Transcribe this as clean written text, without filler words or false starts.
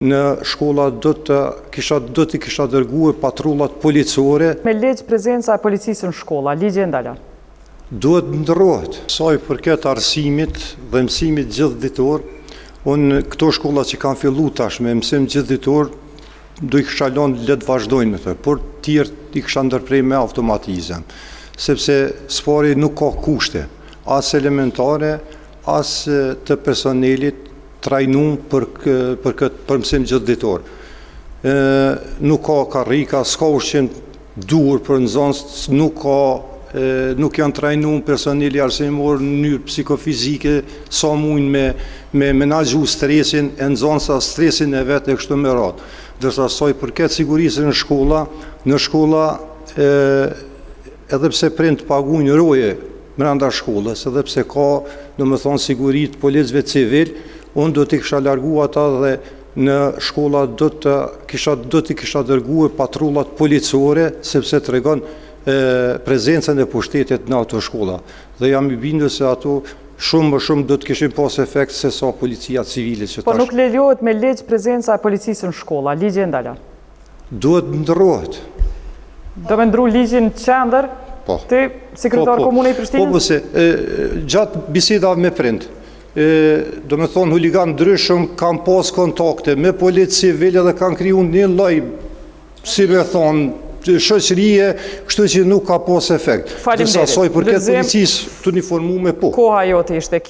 Në shkolla do të kisha dërguar patrullat policore. Me ligj prezenca e policisë në shkolla, ligji e ndala. Duhet ndrohet. Sa i përket arsimit dhe mësimit gjithditor, unë këto shkolla që kanë fillu tash me mësim gjithditor, do i kisha lënë le të vazhdojnë me të, por tjerë i kisha ndërprej me automatizëm, sepse spari nuk ka kushte, as elementare, as të personelit trajnum për mësim gjithditor. Nuk ka karrika, s'ka ushqim dur për nxënës, nuk janë trajnum personeli arsimor në mënyrë psikofizike, sa mujnë me menaxhu stresin e nxënësa, stresin e vetë e kështu me radhë. Dërsa sa i përket sigurisë në shkolla edhe pse prind paguajnë roje brenda shkollës, edhe pse ka, domethënë, siguritë policëve civil, unë do t'i kisha largu ata dhe në shkolla do t'i kisha dërguar patrullat policore, sepse tregon prezencën e pushtetit në ato shkolla. Dhe jam i bindur se ato shumë më shumë do të kishin pas efekt se sa policia civile që tash. Po nuk lejohet me ligj prezenca e policisë në shkolla, ligji e ndala. Duhet ndrohet. Do me ndru ligjin qendër, ti, sekretar komune i Prishtinës? Po, se gjatë bisedave me prind, do me thonë huligan ndryshëm kanë pas kontakte me policë civile dhe kanë kriju një lloj, si me thonë, shoqërie, kështu që nuk ka pas efekt. Faleminderit. Dërsa sa i përket policisë të uniformuar, po. Koha jote ishte kjo.